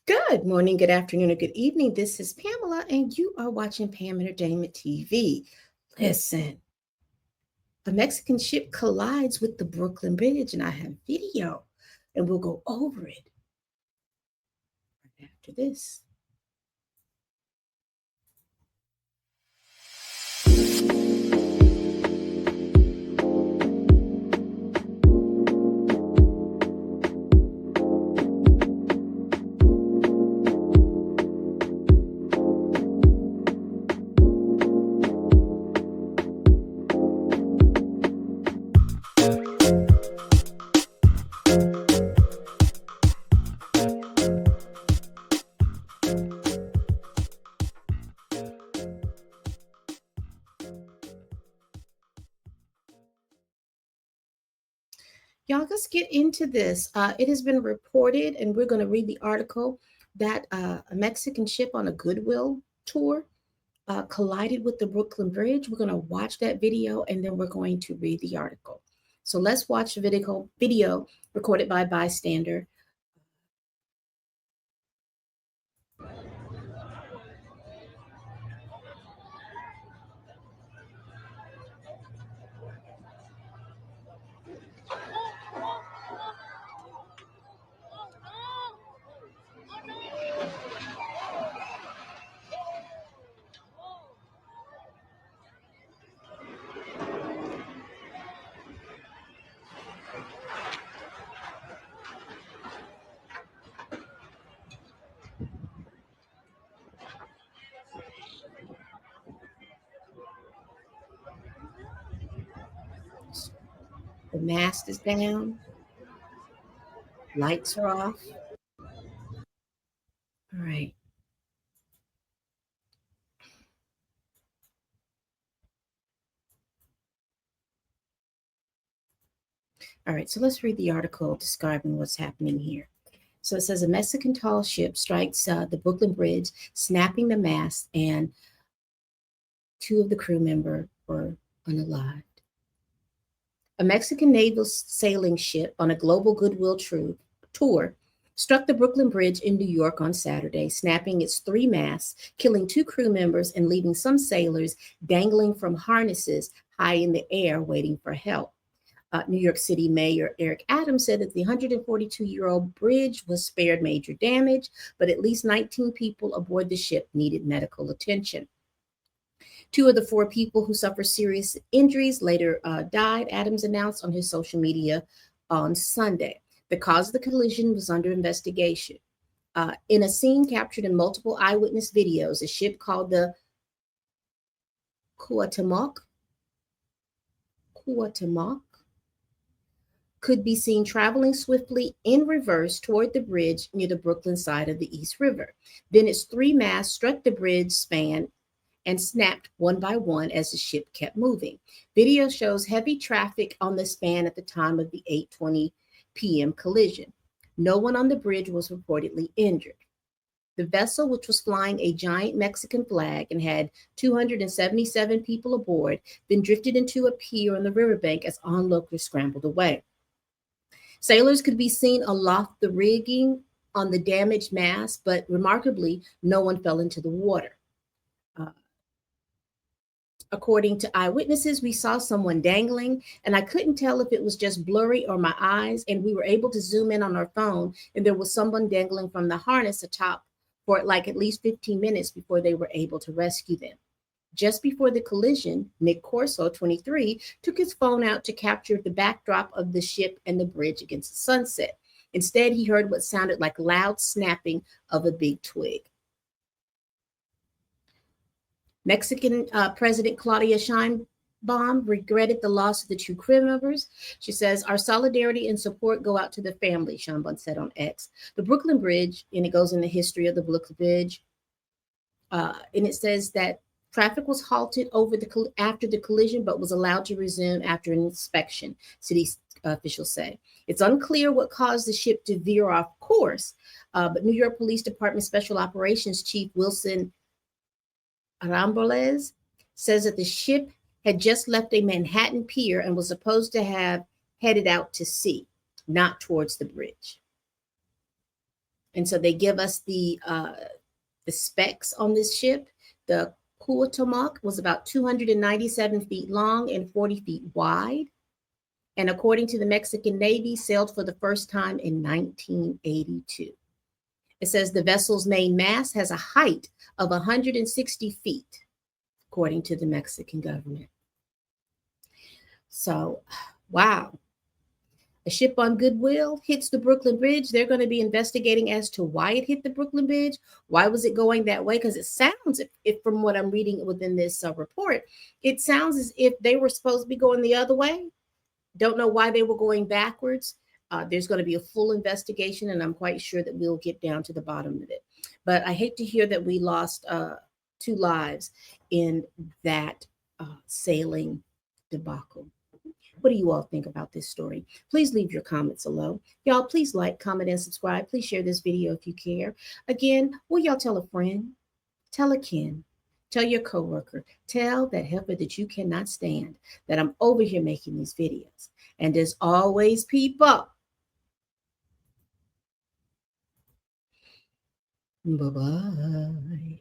Good morning, good afternoon, or good evening. This is Pamela, and you are watching Pam Entertainment TV. Listen, a Mexican ship collides with the Brooklyn Bridge, and I have video, and we'll go over it right after this. Y'all, let's get into this. It has been reported, and we're going to read the article that a Mexican ship on a Goodwill tour collided with the Brooklyn Bridge. We're going to watch that video, and then we're going to read the article. So let's watch the video recorded by a bystander. The mast is down, lights are off. All right. All right, so let's read the article describing what's happening here. So it says a Mexican tall ship strikes the Brooklyn Bridge, snapping the mast, and two of the crew members were unalived. A Mexican naval sailing ship on a global goodwill tour struck the Brooklyn Bridge in New York on Saturday, snapping its three masts, killing two crew members, and leaving some sailors dangling from harnesses high in the air waiting for help. New York City Mayor Eric Adams said that the 142-year-old bridge was spared major damage, but at least 19 people aboard the ship needed medical attention. Two of the four people who suffered serious injuries later died, Adams announced on his social media on Sunday. The cause of the collision was under investigation. In a scene captured in multiple eyewitness videos, a ship called the Cuauhtemoc could be seen traveling swiftly in reverse toward the bridge near the Brooklyn side of the East River. Then its three masts struck the bridge span and snapped one by one as the ship kept moving. Video shows heavy traffic on the span at the time of the 8:20 p.m. collision. No one on the bridge was reportedly injured. The vessel, which was flying a giant Mexican flag and had 277 people aboard, then drifted into a pier on the riverbank as onlookers scrambled away. Sailors could be seen aloft the rigging on the damaged mast, but remarkably, no one fell into the water. According to eyewitnesses, we saw someone dangling, and I couldn't tell if it was just blurry or my eyes. And we were able to zoom in on our phone, and there was someone dangling from the harness atop for like at least 15 minutes before they were able to rescue them. Just before the collision, Nick Corso, 23, took his phone out to capture the backdrop of the ship and the bridge against the sunset. Instead, he heard what sounded like loud snapping of a big twig. Mexican President Claudia Sheinbaum regretted the loss of the two crew members. She says, "Our solidarity and support go out to the family," Sheinbaum said on X. The Brooklyn Bridge, and it goes in the history of the Brooklyn Bridge, and it says that traffic was halted after the collision, but was allowed to resume after an inspection, city officials say. It's unclear what caused the ship to veer off course, but New York Police Department Special Operations Chief Wilson Aramboles says that the ship had just left a Manhattan pier and was supposed to have headed out to sea, not towards the bridge. And so they give us the specs on this ship. The Cuauhtemoc was about 297 feet long and 40 feet wide. And according to the Mexican Navy, sailed for the first time in 1982. It says the vessel's main mast has a height of 160 feet, according to the Mexican government. So, wow. A ship on goodwill hits the Brooklyn Bridge. They're going to be investigating as to why it hit the Brooklyn Bridge. Why was it going that way? Because it sounds, if from what I'm reading within this report, it sounds as if they were supposed to be going the other way. Don't know why they were going backwards. There's going to be a full investigation, and I'm quite sure that we'll get down to the bottom of it. But I hate to hear that we lost 2 lives in that sailing debacle. What do you all think about this story? Please leave your comments below. Y'all, please like, comment, and subscribe. Please share this video if you care. Again, will y'all tell a friend? Tell a kin. Tell your coworker. Tell that helper that you cannot stand that I'm over here making these videos. And as always, people, bye-bye.